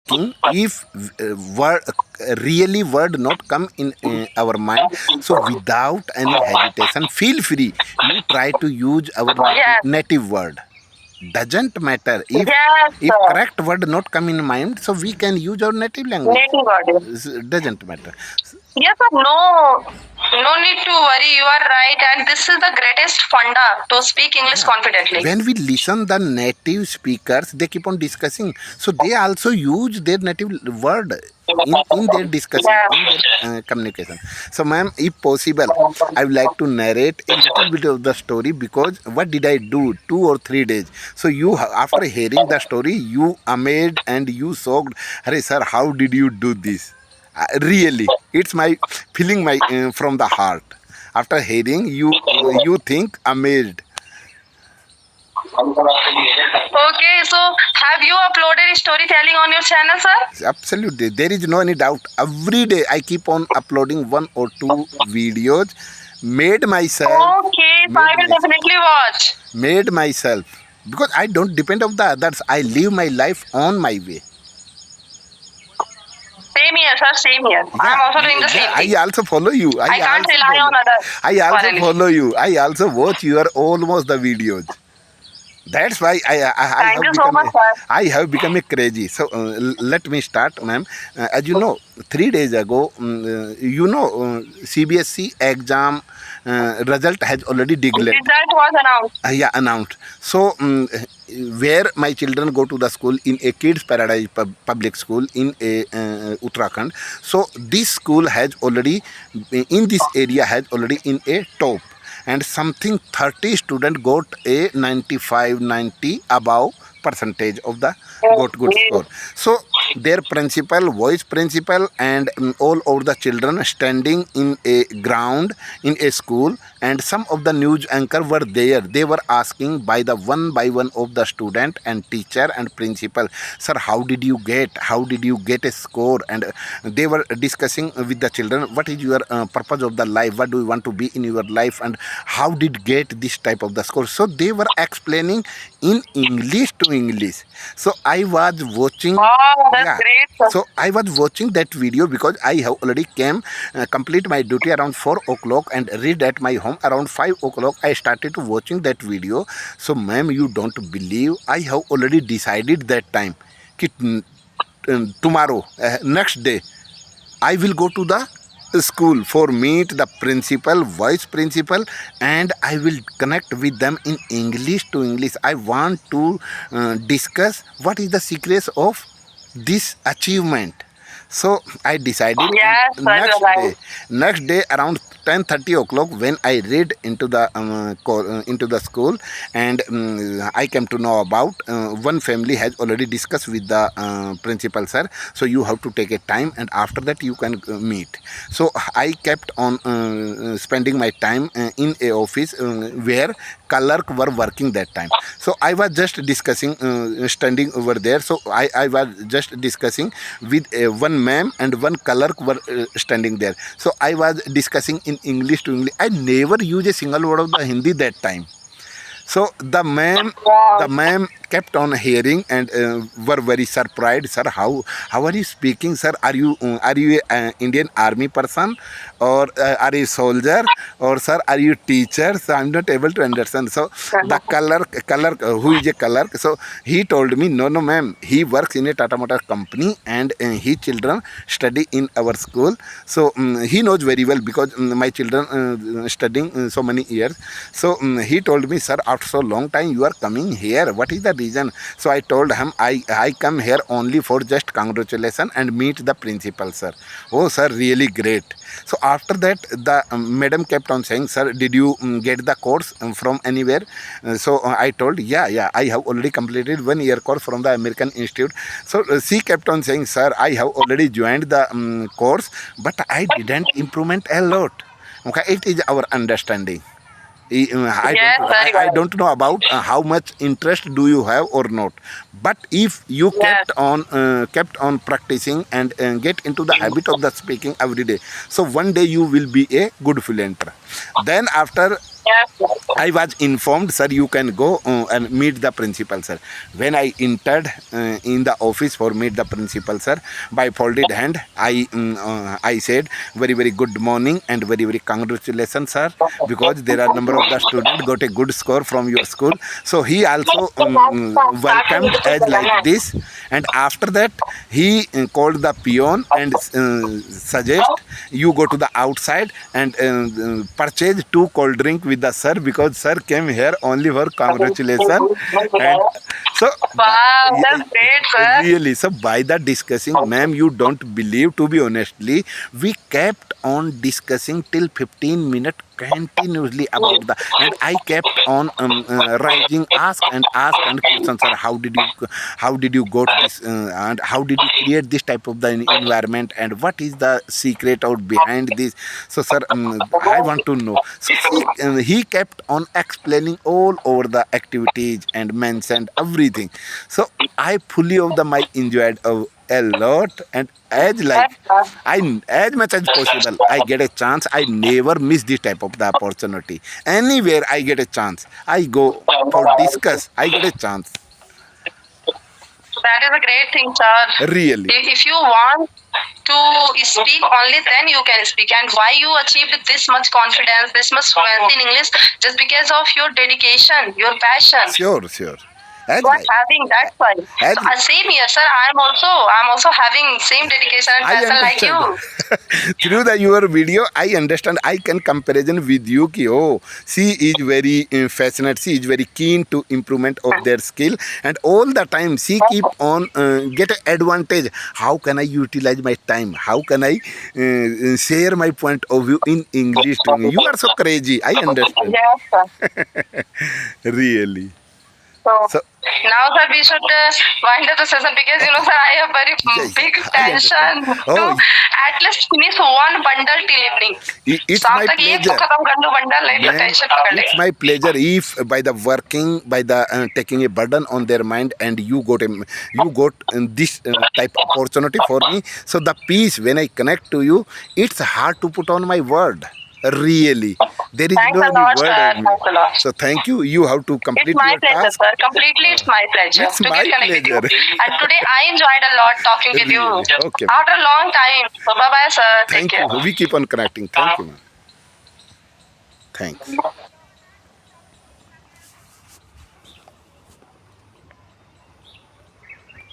speaking, if word really word not come in our mind, so without any hesitation, feel free. You try to use our Yes. native word. Doesn't matter Yes, if sir. correct word not come in mind, so we can use our native language. Native audio. Doesn't matter. Yes, sir. No need to worry. You are right, and this is the greatest funda to speak English Yeah. confidently. When we listen the native speakers, they keep on discussing. So they also use their native word in their discussion, in their communication. So, ma'am, if possible, I would like to narrate a little bit of the story, because what did I do 2 or 3 days? So you, after hearing the story, you amazed and you shocked. Hare sir, how did you do this? Really, it's my feeling my from the heart. After hearing you, you think amazed. Okay, so have you uploaded storytelling on your channel, sir? Absolutely, there is no any doubt. Every day I keep on uploading 1 or 2 videos. Made myself, Okay, so I made will myself, definitely watch. made myself, because I don't depend on the others. I live my life on my way. Same here, sir. Same here. I am Yeah, also doing the yeah. same I thing. also follow you. I can't rely on others I for also anything. follow you. I also watch your almost the videos. That's why I Thank have you so become much, a sir. I have become a crazy. So let me start, ma'am. As you know, 3 days ago, CBSE exam result has already declared. Result was announced. Yeah, announced. So where my children go to the school in a kids paradise public school in a Uttarakhand. So this school has already in this area has already in a top, and something 30 student got a 95 90 above percentage of the got good Okay. score. So their principal, vice principal, and all over the children standing in a ground in a school, and some of the news anchor were there. They were asking by one of the student and teacher and principal, sir, how did you get a score? And they were discussing with the children, what is your purpose of the life, what do you want to be in your life, and how did get this type of the score. So they were explaining in English to English. So I was watching. Wow, that's Yeah, great, sir. so I was watching that video because I have already came complete my duty around 4 o'clock and read at my home around 5 o'clock. I started to watching that video. So ma'am, you don't believe, I have already decided that time कि tomorrow, next day, I will go to the school for meet the principal, vice principal, and I will connect with them in English to English. I want to discuss what is the secrets of this achievement. So I decided, and Yes, sir, you're right. next day around 10:30 o'clock, when I read into the school, and I came to know about one family has already discussed with the principal, sir. So you have to take a time, and after that you can meet. So I kept on spending my time in a office where clerk were working that time. So I was just discussing, standing over there. So I was just discussing with one ma'am and one clerk were standing there. So I was discussing in English to English. I never use a single word of the Hindi that time. So Wow. the ma'am kept on hearing and were very surprised. Sir, how are you speaking, sir? Are you a Indian army person, or are you soldier, or sir, are you teacher? So I'm not able to understand. So the clerk who is a clerk, so he told me, no, ma'am, he works in a Tata Motors company, and his children study in our school. So he knows very well, because my children studying so many years. So he told me, sir, after so long time you are coming here, what is the reason? So I told him, I come here only for just congratulation and meet the principal, sir. Oh sir, really great. So after that, the madam kept on saying, sir, did you get the course from anywhere? So I told, yeah, I have already completed 1 year course from the American Institute. So she kept on saying, sir, I have already joined the course, but I didn't improvement a lot. Okay, it is our understanding. Yes, very I well. don't know about how much interest do you have or not, but if you Yes. kept on practicing and get into the habit of the speaking every day, so one day you will be a good fluenter. Then after Yes. I was informed, sir, you can go and meet the principal, sir. When I entered in the office for meet the principal, sir, by folded hand, I said very very good morning and very very congratulations, sir, because there are number of the student got a good score from your school. So he also welcomed as like this, and after that he called the peon and suggest you go to the outside and purchase two cold drink with the sir, because sir came here only for congratulation. And so Wow, that's great, sir. really, so by the discussing, ma'am, you don't believe, to be honestly, we kept on discussing till 15 minutes continuously about the, and I kept on rising, ask and questions, sir, how did you got this and how did you create this type of the environment, and what is the secret out behind this? So sir, I want to know. So he kept on explaining all over the activities and mentioned everything. So I fully of the my enjoyed a lot, and as like I, as much as possible, I get a chance. I never miss this type of the opportunity. Anywhere I get a chance, I go for discuss. I get a chance. That is a great thing, sir. Really. If you want to speak, only then you can speak. And why you achieved this much confidence, this much fluency in English, just because of your dedication, your passion. Sure. As You are like, having, that's why. as So, same here, sir. I'm also having same dedication and I passion like you. understand. Through the your video, I understand. I can comparison with you. Ki, oh, she is very fascinated. She is very keen to improvement of their skill, and all the time she keep on get an advantage. How can I utilize my time? How can I share my point of view in English to me? You are so crazy. I understand. Yes, sir. Really. So, So now, sir, we should wind up the session because sir, I have very Yes, big I understand. tension to Oh, at least finish one bundle till evening. it's शाम my तक ये तो pleasure. खत्म कर लूं bundle नहीं तो Man, tension पकड़ it's लेगी. my pleasure if by the working, by the taking a burden on their mind, and you got this type of opportunity for me. So the peace when I connect to you, it's hard to put on my word. Really, there is Thanks no a any lot, word sir. of me. Thanks a lot. So thank you. You have to It's complete my your pleasure, task. sir. Completely, it's my pleasure It's to my get connected with you. pleasure. And today I enjoyed a lot talking with you Really. Okay. after a long time. So bye bye, sir. Take Thank care. you. We keep on connecting. Thank you, ma'am. Thanks.